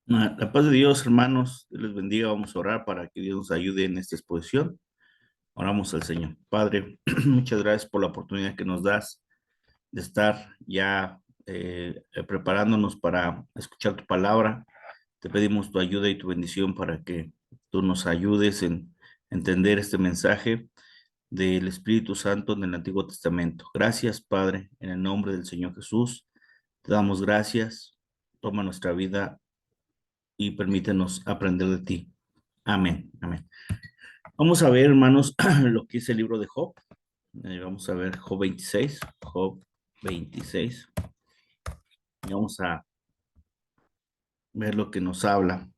La paz de Dios, hermanos, Dios les bendiga. Vamos a orar para que Dios nos ayude en esta exposición. Oramos al Señor. Padre, muchas gracias por la oportunidad que nos das de estar ya preparándonos para escuchar tu palabra. Te pedimos tu ayuda y tu bendición para que tú nos ayudes en entender este mensaje del Espíritu Santo en el Antiguo Testamento. Gracias, Padre, en el nombre del Señor Jesús. Te damos gracias. Toma nuestra vida y permítenos aprender de ti. Amén, amén. Vamos a ver, hermanos, lo que es el libro de Job. Vamos a ver Job 26, Job 26. Y vamos a ver lo que nos habla.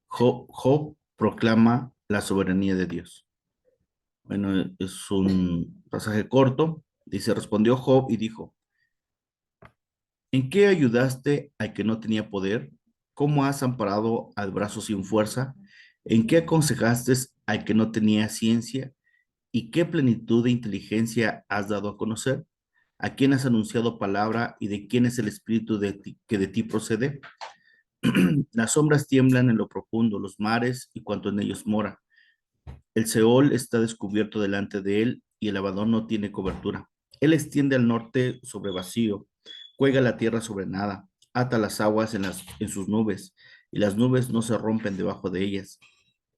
Job proclama la soberanía de Dios. Bueno, es un pasaje corto. Dice, respondió Job y dijo, ¿en qué ayudaste al que no tenía poder? ¿Cómo has amparado al brazo sin fuerza? ¿En qué aconsejaste al que no tenía ciencia? ¿Y qué plenitud de inteligencia has dado a conocer? ¿A quién has anunciado palabra y de quién es el espíritu que de ti procede? Las sombras tiemblan en lo profundo, los mares y cuanto en ellos mora. El Seol está descubierto delante de él y el Abadón no tiene cobertura. Él extiende al norte sobre vacío, cuelga la tierra sobre nada, ata las aguas en sus nubes y las nubes no se rompen debajo de ellas.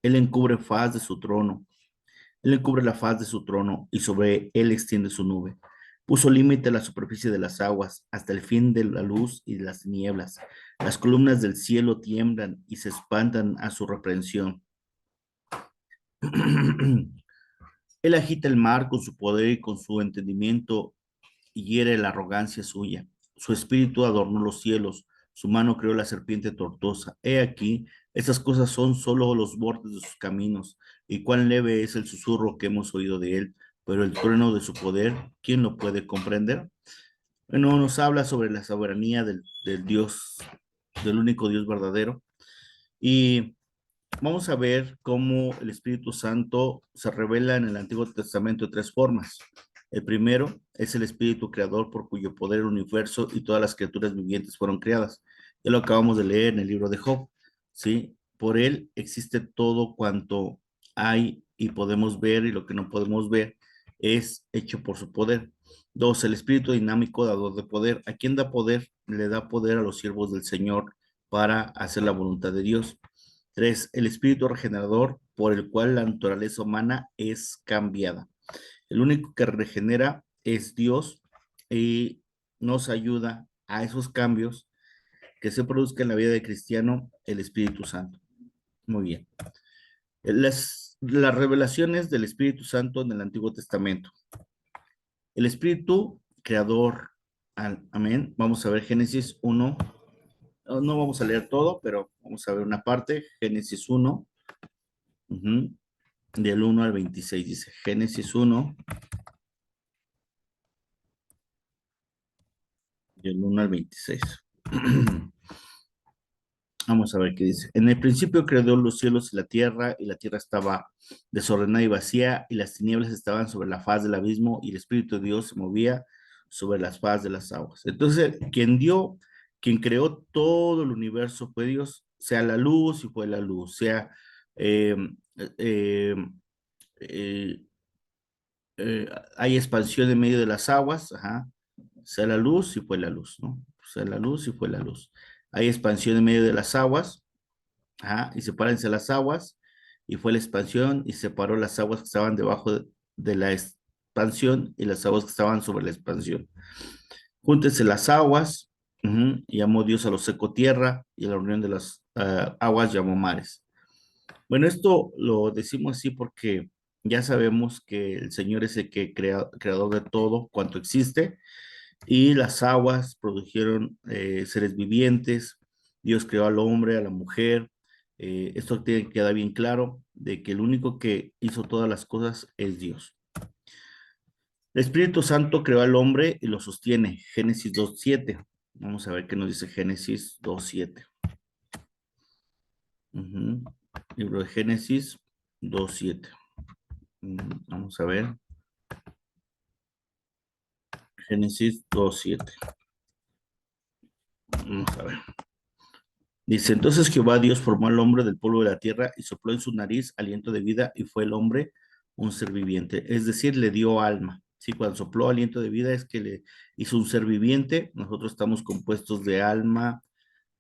Él encubre faz de su trono. Él encubre la faz de su trono y sobre él extiende su nube. Puso límite a la superficie de las aguas, hasta el fin de la luz y de las tinieblas. Las columnas del cielo tiemblan y se espantan a su reprensión. Él agita el mar con su poder y con su entendimiento y hiere la arrogancia suya. Su espíritu adornó los cielos, su mano creó la serpiente tortosa. He aquí, estas cosas son solo los bordes de sus caminos, y cuán leve es el susurro que hemos oído de él, pero el trueno de su poder, ¿quién lo puede comprender? Bueno, nos habla sobre la soberanía del Dios, del único Dios verdadero, y vamos a ver cómo el Espíritu Santo se revela en el Antiguo Testamento de tres formas. El primero es el Espíritu Creador por cuyo poder el universo y todas las criaturas vivientes fueron creadas. Ya lo acabamos de leer en el libro de Job, ¿sí? Por él existe todo cuanto hay y podemos ver y lo que no podemos ver es hecho por su poder. Dos, el Espíritu dinámico dador de poder. ¿A quién da poder? Le da poder a los siervos del Señor para hacer la voluntad de Dios. Tres, el espíritu regenerador por el cual la naturaleza humana es cambiada. El único que regenera es Dios y nos ayuda a esos cambios que se produzcan en la vida del cristiano, el Espíritu Santo. Muy bien. Las revelaciones del Espíritu Santo en el Antiguo Testamento. El Espíritu creador, amén. Vamos a ver Génesis 1. No vamos a leer todo, pero vamos a ver una parte. Génesis 1. Del 1 al 26, dice Génesis 1, del 1 al 26. Vamos a ver qué dice. En el principio creó los cielos y la tierra estaba desordenada y vacía, y las tinieblas estaban sobre la faz del abismo, y el Espíritu de Dios se movía sobre las faz de las aguas. Entonces, quien creó todo el universo fue Dios, sea la luz y fue la luz, sea eh, eh, eh, eh, hay expansión en medio de las aguas, ajá, sea la luz y fue la luz, ¿no? Sea la luz y fue la luz. Hay expansión en medio de las aguas, ajá, y sepárense las aguas, y fue la expansión y separó las aguas que estaban debajo de la expansión y las aguas que estaban sobre la expansión. Júntense las aguas, y llamó Dios a lo seco tierra, y a la unión de las aguas llamó mares. Bueno, esto lo decimos así porque ya sabemos que el Señor es el que creador de todo cuanto existe y las aguas produjeron seres vivientes, Dios creó al hombre, a la mujer. Esto tiene que quedar bien claro de que el único que hizo todas las cosas es Dios. El Espíritu Santo creó al hombre y lo sostiene. Génesis 2:7. Vamos a ver qué nos dice Génesis 2:7. Libro de Génesis 2:7. Vamos a ver. Génesis 2:7. Vamos a ver. Dice, entonces Jehová Dios formó al hombre del polvo de la tierra y sopló en su nariz aliento de vida y fue el hombre un ser viviente. Es decir, le dio alma. Sí, cuando sopló aliento de vida es que le hizo un ser viviente. Nosotros estamos compuestos de alma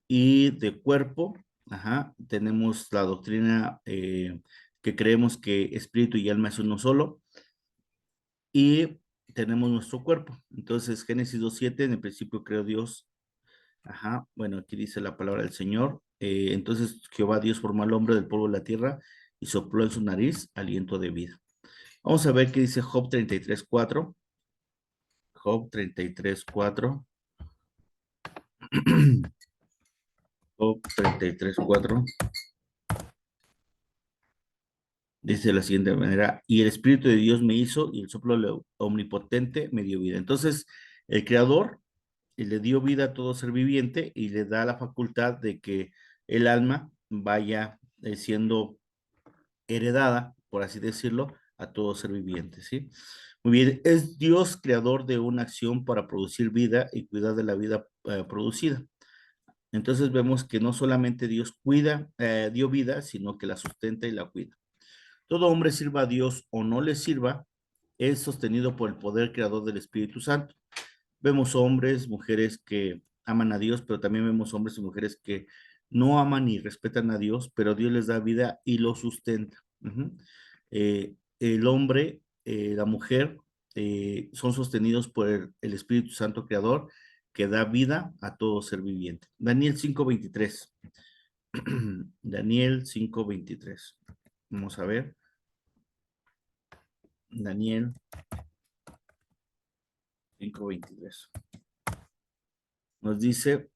y de cuerpo. Ajá. Tenemos la doctrina que creemos que espíritu y alma es uno solo. Y tenemos nuestro cuerpo. Entonces, Génesis 2:7, en el principio creó Dios. Ajá, bueno, aquí dice la palabra del Señor. Entonces Jehová Dios formó al hombre del polvo de la tierra y sopló en su nariz aliento de vida. Vamos a ver qué dice Job 33:4. Job 33:4. Job 33:4. Dice de la siguiente manera, y el Espíritu de Dios me hizo y el soplo omnipotente me dio vida. Entonces, el Creador le dio vida a todo ser viviente y le da la facultad de que el alma vaya siendo heredada, por así decirlo, a todo ser viviente, ¿sí? Muy bien, es Dios creador de una acción para producir vida y cuidar de la vida producida. Entonces vemos que no solamente Dios cuida, dio vida, sino que la sustenta y la cuida. Todo hombre sirva a Dios o no le sirva, es sostenido por el poder creador del Espíritu Santo. Vemos hombres, mujeres que aman a Dios, pero también vemos hombres y mujeres que no aman ni respetan a Dios, pero Dios les da vida y lo sustenta. El hombre, la mujer, son sostenidos por el Espíritu Santo Creador que da vida a todo ser viviente. Daniel 5:23. Daniel 5:23. Vamos a ver. Daniel 5:23. Nos dice,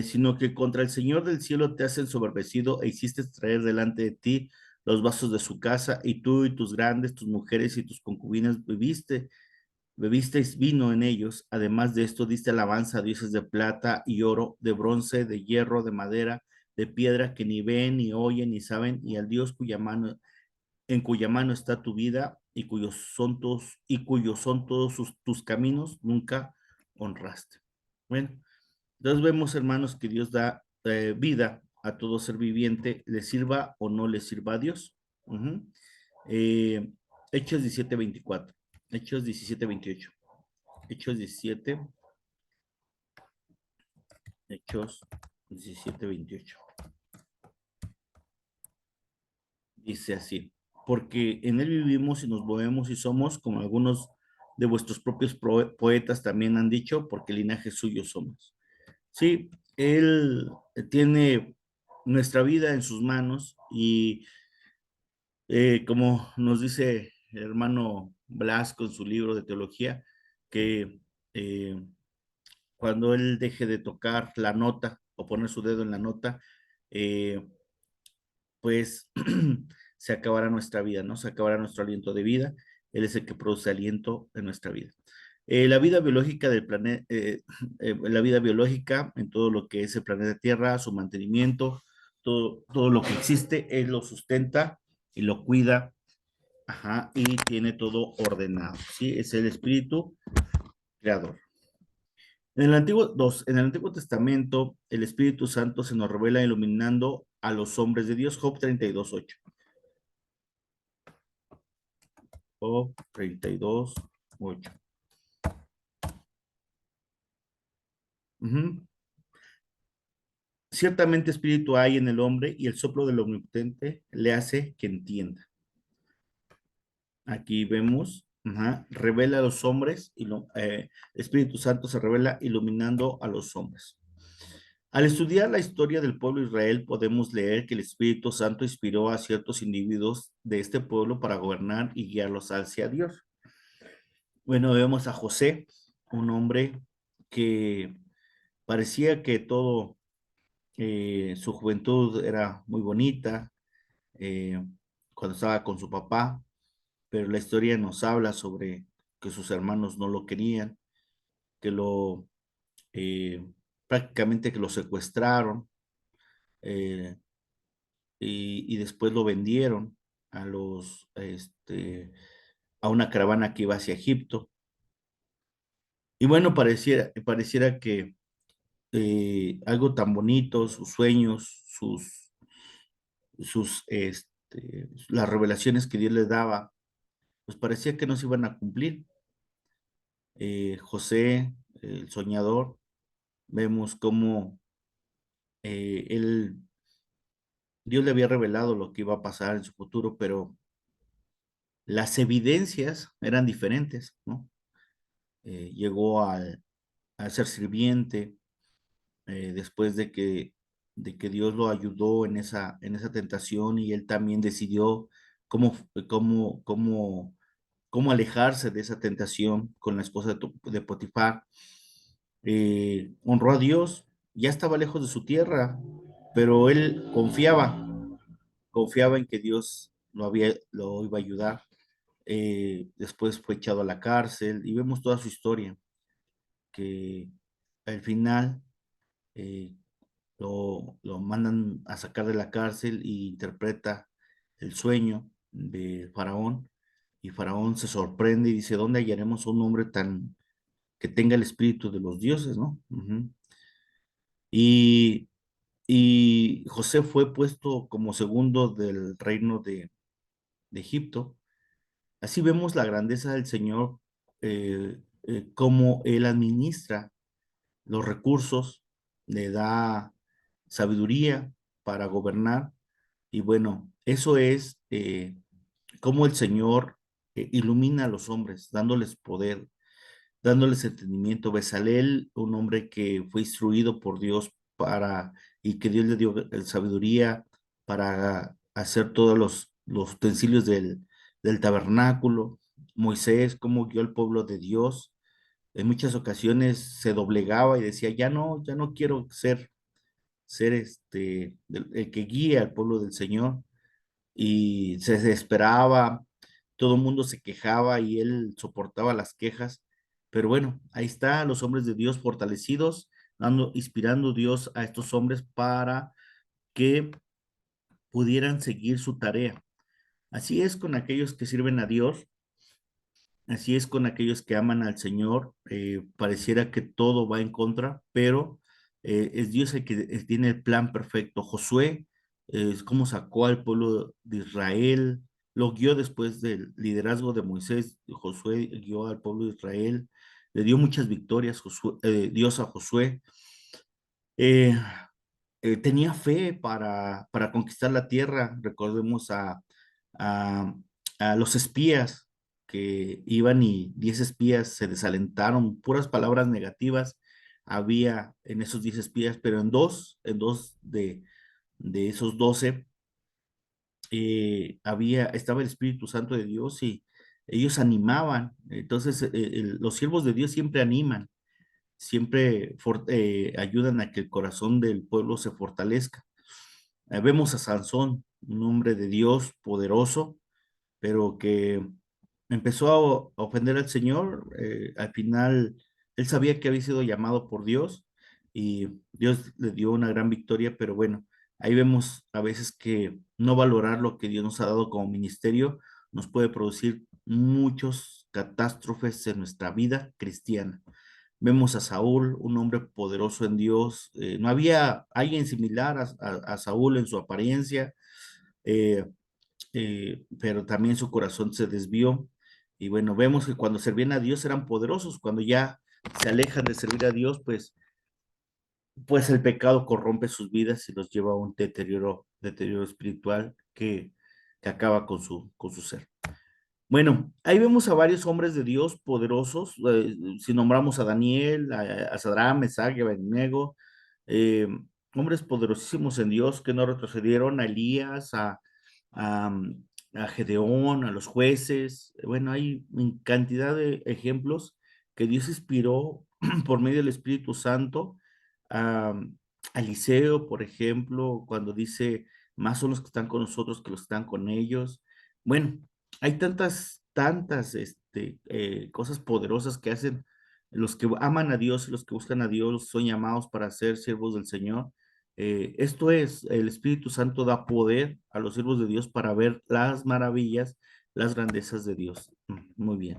sino que contra el Señor del cielo te has ensoberbecido e hiciste traer delante de ti los vasos de su casa, y tú y tus grandes, tus mujeres y tus concubinas bebisteis vino en ellos. Además de esto, diste alabanza a dioses de plata y oro, de bronce, de hierro, de madera, de piedra, que ni ven, ni oyen, ni saben, y al Dios en cuya mano está tu vida y cuyos son todos tus caminos, nunca honraste. Bueno, entonces vemos, hermanos, que Dios da vida a todo ser viviente, le sirva o no le sirva a Dios. Uh-huh. eh, Hechos 17:24. Hechos 17:28. Hechos 17. Hechos 17:28. Dice así, porque en él vivimos y nos movemos y somos, como algunos de vuestros propios poetas también han dicho, porque linaje suyo somos. Sí, él tiene nuestra vida en sus manos y como nos dice el hermano Blasco en su libro de teología, que eh, cuando él deje de tocar la nota o poner su dedo en la nota, eh, pues se acabará nuestra vida, ¿no? Se acabará nuestro aliento de vida. Él es el que produce aliento en nuestra vida. La vida biológica del planeta, la vida biológica en todo lo que es el planeta Tierra, su mantenimiento, todo lo que existe, él lo sustenta y lo cuida, ajá, y tiene todo ordenado, ¿sí? Es el espíritu creador. En el Antiguo Testamento, el Espíritu Santo se nos revela iluminando a los hombres de Dios. Job 32:8. Job 32:8. Ujú. Ciertamente espíritu hay en el hombre y el soplo del omnipotente le hace que entienda. Aquí vemos, ajá, revela a los hombres y Espíritu Santo se revela iluminando a los hombres. Al estudiar la historia del pueblo de Israel, podemos leer que el Espíritu Santo inspiró a ciertos individuos de este pueblo para gobernar y guiarlos hacia Dios. Bueno, vemos a José, un hombre que parecía que todo, su juventud era muy bonita, eh, cuando estaba con su papá, pero la historia nos habla sobre que sus hermanos no lo querían, que eh, prácticamente que lo secuestraron, eh, y después lo vendieron a una caravana que iba hacia Egipto. Y bueno, pareciera que algo tan bonito, sus sueños, las revelaciones que Dios les daba, pues parecía que no se iban a cumplir. José, el soñador, vemos cómo Dios le había revelado lo que iba a pasar en su futuro, pero las evidencias eran diferentes, ¿no? Llegó a ser sirviente después de que Dios lo ayudó en esa tentación y él también decidió cómo, cómo, cómo, cómo alejarse de esa tentación con la esposa de Potifar. Honró a Dios, ya estaba lejos de su tierra, pero él confiaba en que Dios lo iba a ayudar. Después fue echado a la cárcel y vemos toda su historia, que al final eh, lo mandan a sacar de la cárcel y interpreta el sueño de Faraón, y Faraón se sorprende y dice, ¿dónde hallaremos a un hombre que tenga el espíritu de los dioses, ¿no? Y, y José fue puesto como segundo del reino de Egipto. Así vemos la grandeza del Señor, cómo Él administra los recursos, le da sabiduría para gobernar. Y bueno, eso es cómo el Señor ilumina a los hombres, dándoles poder, dándoles entendimiento. Bezalel, un hombre que fue instruido por Dios y que Dios le dio sabiduría para hacer todos los utensilios del tabernáculo. Moisés, cómo guió al pueblo de Dios. En muchas ocasiones se doblegaba y decía, ya no quiero ser el que guía al pueblo del Señor, y se desesperaba, todo el mundo se quejaba y él soportaba las quejas, pero bueno, ahí está los hombres de Dios fortalecidos, inspirando Dios a estos hombres para que pudieran seguir su tarea. Así es con aquellos que sirven a Dios. Así es con aquellos que aman al Señor. Pareciera que todo va en contra, pero es Dios el que tiene el plan perfecto. Josué es como sacó al pueblo de Israel, lo guió después del liderazgo de Moisés. Josué guió al pueblo de Israel, le dio muchas victorias Dios a Josué. Eh, Tenía fe para conquistar la tierra. Recordemos a, a los espías que iban, y 10 espías se desalentaron, puras palabras negativas había en esos 10 espías, pero en dos de esos 12 estaba el Espíritu Santo de Dios y ellos animaban. Entonces, los siervos de Dios siempre animan, siempre ayudan a que el corazón del pueblo se fortalezca. Vemos a Sansón, un hombre de Dios poderoso, pero que empezó a ofender al Señor. Al final, él sabía que había sido llamado por Dios y Dios le dio una gran victoria, pero bueno, ahí vemos a veces que no valorar lo que Dios nos ha dado como ministerio nos puede producir muchos catástrofes en nuestra vida cristiana. Vemos a Saúl, un hombre poderoso en Dios. No había alguien similar a Saúl en su apariencia, eh, pero también su corazón se desvió. Y bueno, vemos que cuando servían a Dios eran poderosos, cuando ya se alejan de servir a Dios, pues el pecado corrompe sus vidas y los lleva a un deterioro espiritual que acaba con su ser. Bueno, ahí vemos a varios hombres de Dios poderosos. Si nombramos a Daniel, a Sadrach, Mesach y Abednego, eh, hombres poderosísimos en Dios que no retrocedieron, a Elías, a, a Gedeón, a los jueces. Bueno, hay cantidad de ejemplos que Dios inspiró por medio del Espíritu Santo. A, a Eliseo, por ejemplo, cuando dice, más son los que están con nosotros que los que están con ellos. Bueno, hay tantas cosas poderosas que hacen los que aman a Dios y los que buscan a Dios, son llamados para ser siervos del Señor. Esto es, el Espíritu Santo da poder a los siervos de Dios para ver las maravillas, las grandezas de Dios. Muy bien.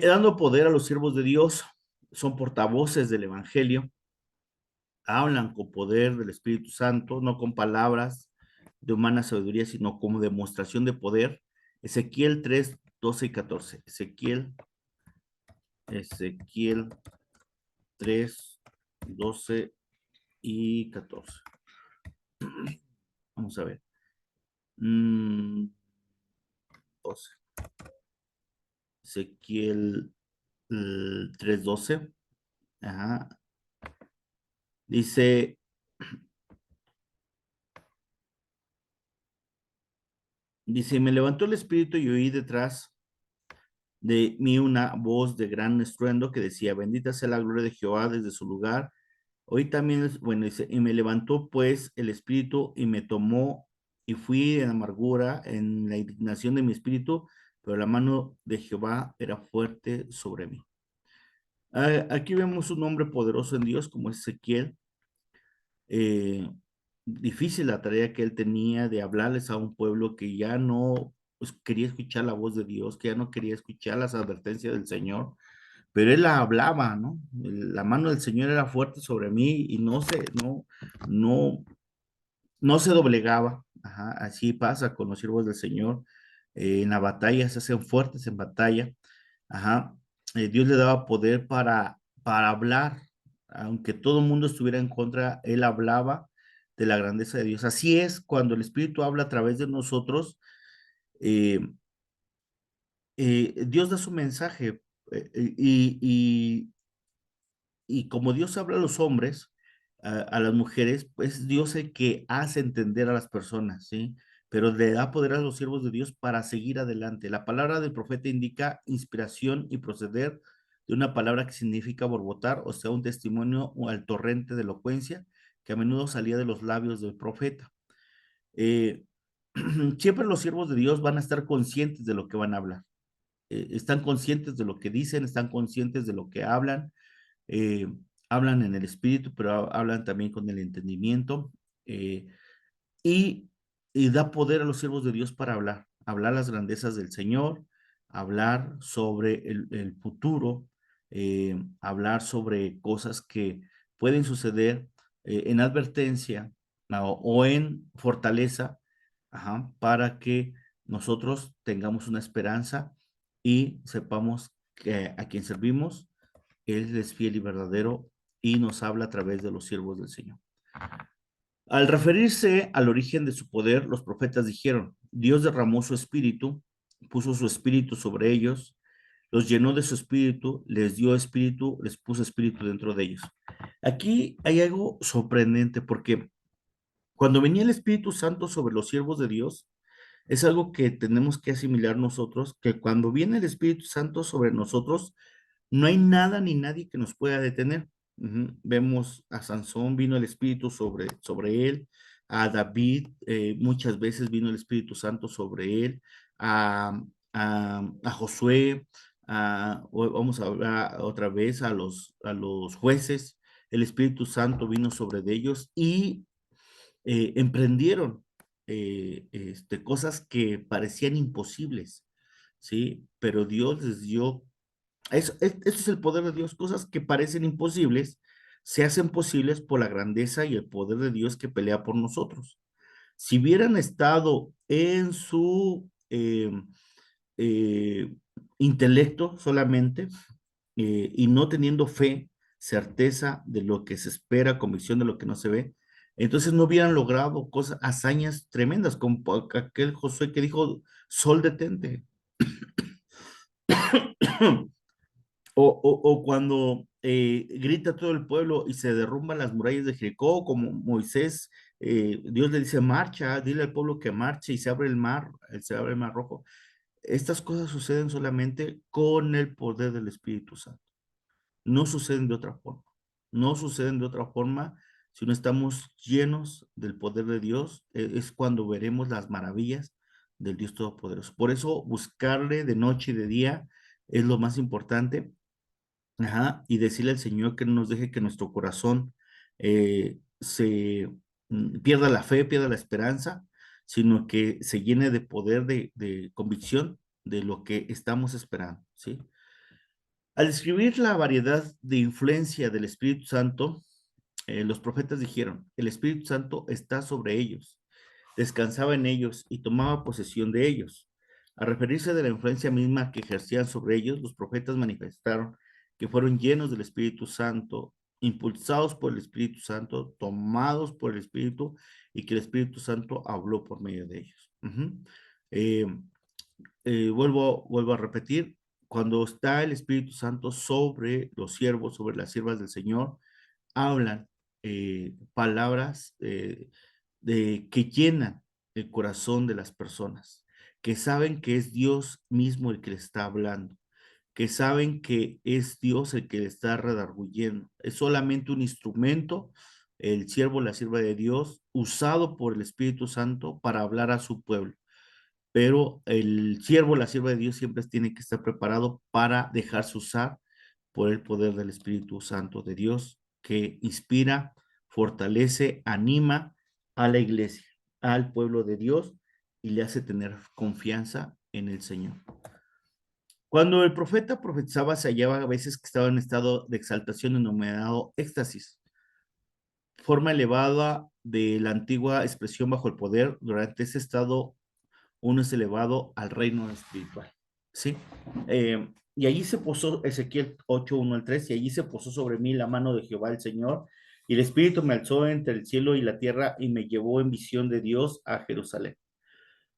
Dando poder a los siervos de Dios, son portavoces del Evangelio, hablan con poder del Espíritu Santo, no con palabras de humana sabiduría, sino como demostración de poder. Ezequiel 3, 12 y 14. Ezequiel 3, 12 y 14. Vamos a ver. 12. Ezequiel 3, 12. Ajá. Dice, me levantó el espíritu y oí detrás de mí una voz de gran estruendo que decía, bendita sea la gloria de Jehová desde su lugar. Hoy también, bueno, dice, y me levantó pues el espíritu y me tomó y fui en amargura, en la indignación de mi espíritu, pero la mano de Jehová era fuerte sobre mí. Aquí vemos un hombre poderoso en Dios como Ezequiel. eh, Difícil la tarea que él tenía de hablarles a un pueblo que ya no pues, quería escuchar la voz de Dios, que ya no quería escuchar las advertencias del Señor, pero él la hablaba, ¿no? La mano del Señor era fuerte sobre mí y no, no se doblegaba. Ajá, así pasa con los siervos del Señor. En la batalla se hacen fuertes en batalla. Ajá. Dios le daba poder para hablar. Aunque todo el mundo estuviera en contra, él hablaba de la grandeza de Dios. Así es, cuando el Espíritu habla a través de nosotros, eh, Dios da su mensaje. Y como Dios habla a los hombres, a las mujeres, pues Dios es el que hace entender a las personas, ¿sí? Pero le da poder a los siervos de Dios para seguir adelante. La palabra del profeta indica inspiración y proceder de una palabra que significa borbotar, o sea, un testimonio o al torrente de elocuencia que a menudo salía de los labios del profeta. Eh, Siempre los siervos de Dios van a estar conscientes de lo que van a hablar. Están conscientes de lo que dicen, están conscientes de lo que hablan, eh, hablan en el espíritu, pero hablan también con el entendimiento, eh, y, y da poder a los siervos de Dios para hablar las grandezas del Señor, hablar sobre el futuro, hablar sobre cosas que pueden suceder en advertencia, o en fortaleza, ajá, para que nosotros tengamos una esperanza y sepamos que a quien servimos, Él es fiel y verdadero y nos habla a través de los siervos del Señor. Al referirse al origen de su poder, los profetas dijeron, Dios derramó su espíritu, puso su espíritu sobre ellos, los llenó de su espíritu, les dio espíritu, les puso espíritu dentro de ellos. Aquí hay algo sorprendente porque cuando venía el Espíritu Santo sobre los siervos de Dios, es algo que tenemos que asimilar nosotros, que cuando viene el Espíritu Santo sobre nosotros, no hay nada ni nadie que nos pueda detener. Vemos a Sansón, vino el Espíritu sobre él, a David, muchas veces vino el Espíritu Santo sobre él, a Josué, vamos a hablar otra vez a los jueces, el Espíritu Santo vino sobre de ellos y emprendieron cosas que parecían imposibles, ¿sí? Pero Dios les dio, eso es el poder de Dios, cosas que parecen imposibles, se hacen posibles por la grandeza y el poder de Dios que pelea por nosotros. Si hubieran estado en su eh, intelecto solamente, y no teniendo fe, certeza de lo que se espera, convicción de lo que no se ve, entonces no hubieran logrado cosas, hazañas tremendas, como aquel Josué que dijo, sol detente. O cuando grita todo el pueblo y se derrumban las murallas de Jericó, como Moisés, Dios le dice, marcha, dile al pueblo que marche y se abre el mar rojo. Estas cosas suceden solamente con el poder del Espíritu Santo. No suceden de otra forma. No suceden de otra forma si no estamos llenos del poder de Dios. Es cuando veremos las maravillas del Dios Todopoderoso. Por eso buscarle de noche y de día es lo más importante. Ajá, y decirle al Señor que no nos deje que nuestro corazón se pierda la fe, pierda la esperanza, sino que se llene de poder de convicción de lo que estamos esperando, ¿sí? Al describir la variedad de influencia del Espíritu Santo, los profetas dijeron, el Espíritu Santo está sobre ellos, descansaba en ellos y tomaba posesión de ellos. Al referirse de la influencia misma que ejercían sobre ellos, los profetas manifestaron que fueron llenos del Espíritu Santo, impulsados por el Espíritu Santo, tomados por el Espíritu, y que el Espíritu Santo habló por medio de ellos. Eh, vuelvo a repetir, cuando está el Espíritu Santo sobre los siervos, sobre las siervas del Señor, hablan palabras que llenan el corazón de las personas, que saben que es Dios mismo el que le está hablando, que saben que es Dios el que le está redarguyendo. Es solamente un instrumento, el siervo, la sierva de Dios, usado por el Espíritu Santo para hablar a su pueblo. Pero el siervo, la sierva de Dios siempre tiene que estar preparado para dejarse usar por el poder del Espíritu Santo de Dios, que inspira, fortalece, anima a la iglesia, al pueblo de Dios, y le hace tener confianza en el Señor. Cuando el profeta profetizaba, se hallaba a veces que estaba en estado de exaltación denominado éxtasis, forma elevada de la antigua expresión bajo el poder. Durante ese estado uno es elevado al reino espiritual. ¿Sí? Y allí se posó, Ezequiel 8, 1 al 3, y allí se posó sobre mí la mano de Jehová el Señor, y el Espíritu me alzó entre el cielo y la tierra, y me llevó en visión de Dios a Jerusalén.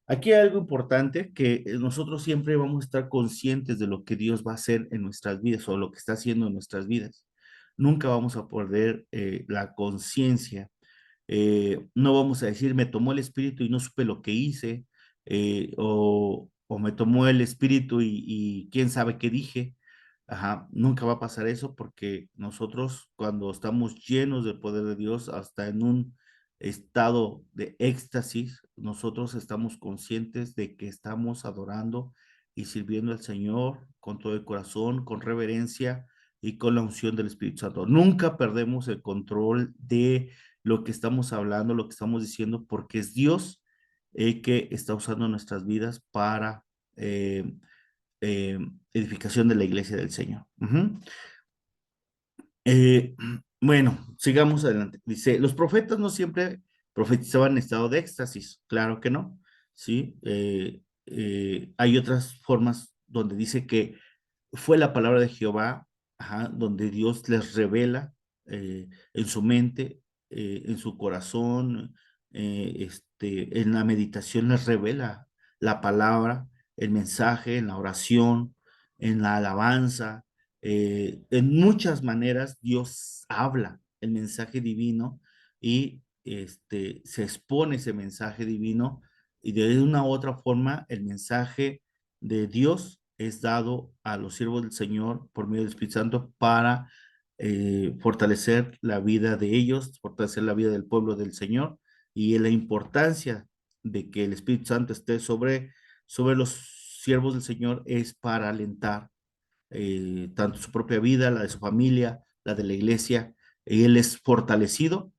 Aquí hay algo importante, que nosotros siempre vamos a estar conscientes de lo que Dios va a hacer en nuestras vidas, o lo que está haciendo en nuestras vidas. Nunca vamos a perder la conciencia. No vamos a decir, me tomó el espíritu y no supe lo que hice, o me tomó el espíritu y quién sabe qué dije. Ajá, nunca va a pasar eso, porque nosotros, cuando estamos llenos del poder de Dios, hasta en un estado de éxtasis, nosotros estamos conscientes de que estamos adorando y sirviendo al Señor con todo el corazón, con reverencia y con la unción del Espíritu Santo. Nunca perdemos el control de lo que estamos hablando, lo que estamos diciendo, porque es Dios el que está usando nuestras vidas para eh, eh, edificación de la iglesia del Señor. Eh, bueno, sigamos adelante. Dice, los profetas no siempre profetizaban en estado de éxtasis, claro que no, ¿sí? Hay otras formas donde dice que fue la palabra de Jehová, ajá, donde Dios les revela en su mente, en su corazón, en la meditación les revela la palabra, el mensaje, en la oración, en la alabanza. En muchas maneras Dios habla el mensaje divino, y se expone ese mensaje divino, y de una u otra forma el mensaje de Dios es dado a los siervos del Señor por medio del Espíritu Santo para fortalecer la vida de ellos, fortalecer la vida del pueblo del Señor, y la importancia de que el Espíritu Santo esté sobre los siervos del Señor es para alentar tanto su propia vida, la de su familia, la de la iglesia, y él es fortalecido,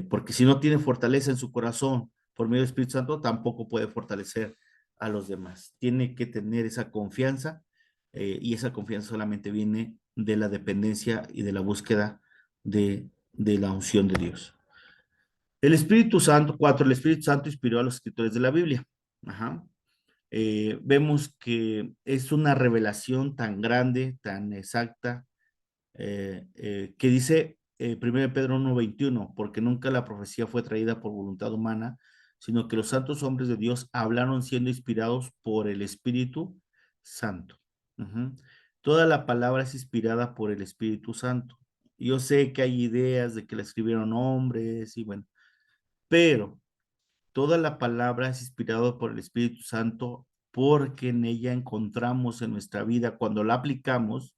porque si no tiene fortaleza en su corazón por medio del Espíritu Santo, tampoco puede fortalecer a los demás. Tiene que tener esa confianza, y esa confianza solamente viene de la dependencia y de la búsqueda de la unción de Dios. El Espíritu Santo, 4, el Espíritu Santo inspiró a los escritores de la Biblia. Ajá. Vemos que es una revelación tan grande, tan exacta, que dice 1 Pedro 1:21, porque nunca la profecía fue traída por voluntad humana, sino que los santos hombres de Dios hablaron siendo inspirados por el Espíritu Santo. Toda la palabra es inspirada por el Espíritu Santo. Yo sé que hay ideas de que la escribieron hombres y bueno, pero toda la palabra es inspirada por el Espíritu Santo, porque en ella encontramos en nuestra vida, cuando la aplicamos,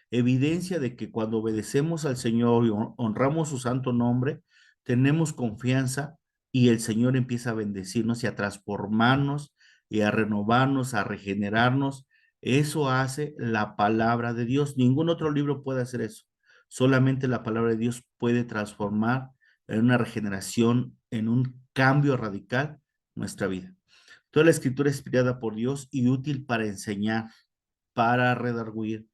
evidencia de que cuando obedecemos al Señor y honramos su santo nombre, tenemos confianza, y el Señor empieza a bendecirnos y a transformarnos y a renovarnos, a regenerarnos. Eso hace la palabra de Dios. Ningún otro libro puede hacer eso. Solamente la palabra de Dios puede transformar en una regeneración, en un cambio radical nuestra vida. Toda la escritura es inspirada por Dios y útil para enseñar, para redarguir,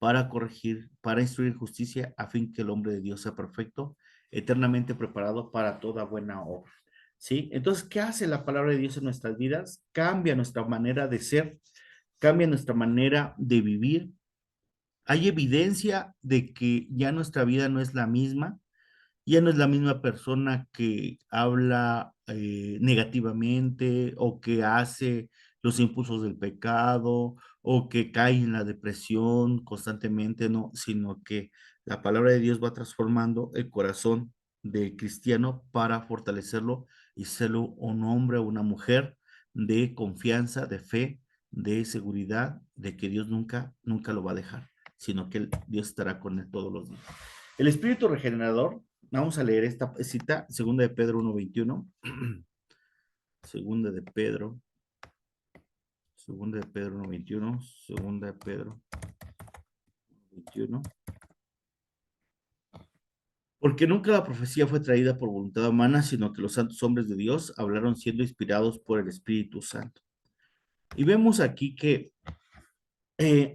para corregir, para instruir justicia, a fin que el hombre de Dios sea perfecto, eternamente preparado para toda buena obra. ¿Sí? Entonces, ¿qué hace la palabra de Dios en nuestras vidas? Cambia nuestra manera de ser, cambia nuestra manera de vivir. Hay evidencia de que ya nuestra vida no es la misma, ya no es la misma persona que habla negativamente o que hace los impulsos del pecado o que cae en la depresión constantemente, no, sino que la palabra de Dios va transformando el corazón del cristiano para fortalecerlo y serlo un hombre o una mujer de confianza, de fe, de seguridad, de que Dios nunca, nunca lo va a dejar, sino que Dios estará con él todos los días. El espíritu regenerador. Vamos a leer esta cita, segunda de Pedro 1:21. Segunda de Pedro 1:21, segunda de Pedro 21. Porque nunca la profecía fue traída por voluntad humana, sino que los santos hombres de Dios hablaron siendo inspirados por el Espíritu Santo. Y vemos aquí que eh,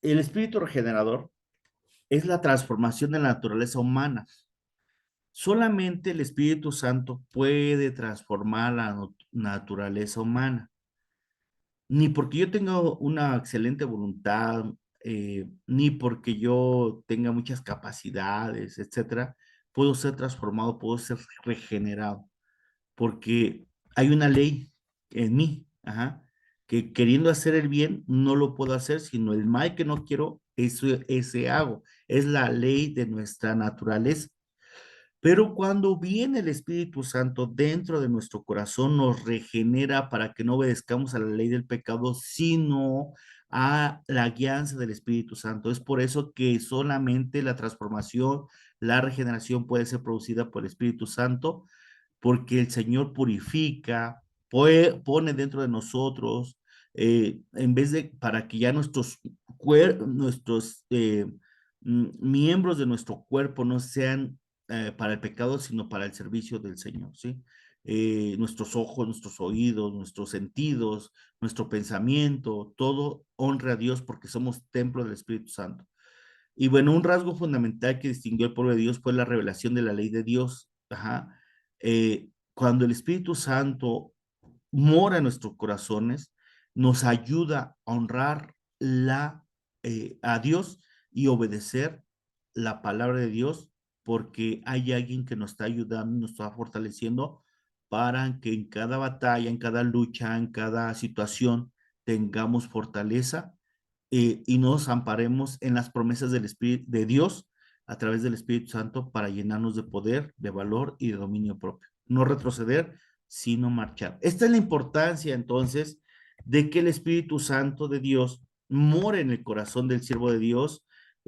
el espíritu regenerador es la transformación de la naturaleza humana. Solamente el Espíritu Santo puede transformar la naturaleza humana. Ni porque yo tenga una excelente voluntad, ni porque yo tenga muchas capacidades, etcétera, puedo ser transformado, puedo ser regenerado, porque hay una ley en mí, que queriendo hacer el bien no lo puedo hacer, sino el mal que no quiero, ese hago. Es la ley de nuestra naturaleza. Pero cuando viene el Espíritu Santo dentro de nuestro corazón, nos regenera para que no obedezcamos a la ley del pecado, sino a la guianza del Espíritu Santo. Es por eso que solamente la transformación, la regeneración puede ser producida por el Espíritu Santo, porque el Señor purifica, pone dentro de nosotros, en vez de para que ya nuestros miembros de nuestro cuerpo no sean para el pecado, sino para el servicio del Señor, ¿sí? Nuestros ojos, nuestros oídos, nuestros sentidos, nuestro pensamiento, todo honra a Dios porque somos templo del Espíritu Santo. Y bueno, un rasgo fundamental que distinguió al pueblo de Dios fue la revelación de la ley de Dios. Cuando el Espíritu Santo mora en nuestros corazones, nos ayuda a honrar a Dios y obedecer la palabra de Dios, porque hay alguien que nos está ayudando, nos está fortaleciendo para que en cada batalla, en cada lucha, en cada situación tengamos fortaleza y nos amparemos en las promesas del Espíritu de Dios a través del Espíritu Santo para llenarnos de poder, de valor y de dominio propio. No retroceder, sino marchar. Esta es la importancia entonces de que el Espíritu Santo de Dios more en el corazón del siervo de Dios,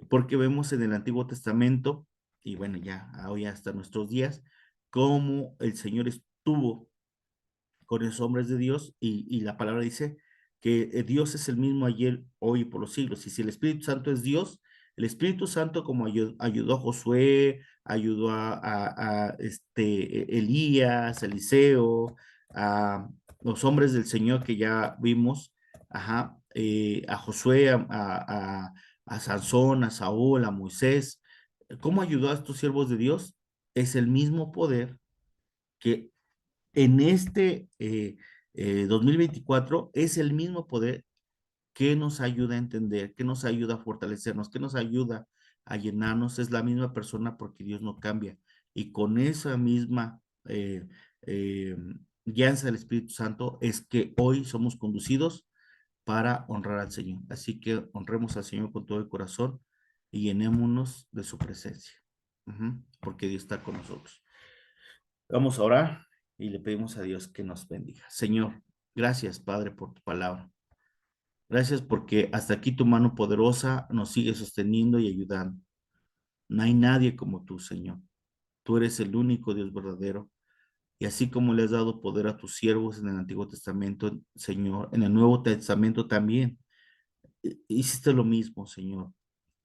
porque vemos en el Antiguo Testamento, y bueno, ya hoy hasta nuestros días, cómo el Señor estuvo con esos hombres de Dios y la palabra dice que Dios es el mismo ayer, hoy y por los siglos. Y si el Espíritu Santo es Dios, el Espíritu Santo como ayudó a Josué, ayudó a Elías, a Eliseo, a los hombres del Señor que ya vimos, a Josué, a Sansón, a Saúl, a Moisés, ¿cómo ayudó a estos siervos de Dios? Es el mismo poder que en este 2024 es el mismo poder que nos ayuda a entender, que nos ayuda a fortalecernos, que nos ayuda a llenarnos. Es la misma persona porque Dios no cambia. Y con esa misma eh, guianza del Espíritu Santo es que hoy somos conducidos para honrar al Señor. Así que honremos al Señor con todo el corazón y llenémonos de su presencia, porque Dios está con nosotros. Vamos a orar y le pedimos a Dios que nos bendiga. Señor, gracias, Padre, por tu palabra. Gracias porque hasta aquí tu mano poderosa nos sigue sosteniendo y ayudando. No hay nadie como tú, Señor. Tú eres el único Dios verdadero. Y así como le has dado poder a tus siervos en el Antiguo Testamento, Señor, en el Nuevo Testamento también, hiciste lo mismo, Señor.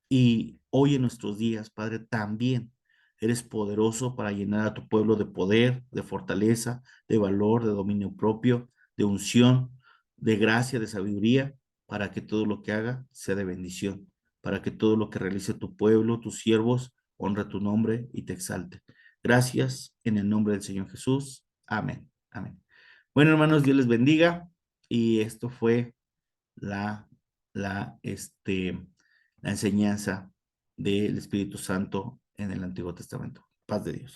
Y hoy en nuestros días, Padre, también eres poderoso para llenar a tu pueblo de poder, de fortaleza, de valor, de dominio propio, de unción, de gracia, de sabiduría, para que todo lo que haga sea de bendición, para que todo lo que realice tu pueblo, tus siervos, honre tu nombre y te exalte. Gracias en el nombre del Señor Jesús. Amén. Amén. Bueno, hermanos, Dios les bendiga. Y esto fue la, la enseñanza del Espíritu Santo en el Antiguo Testamento. Paz de Dios.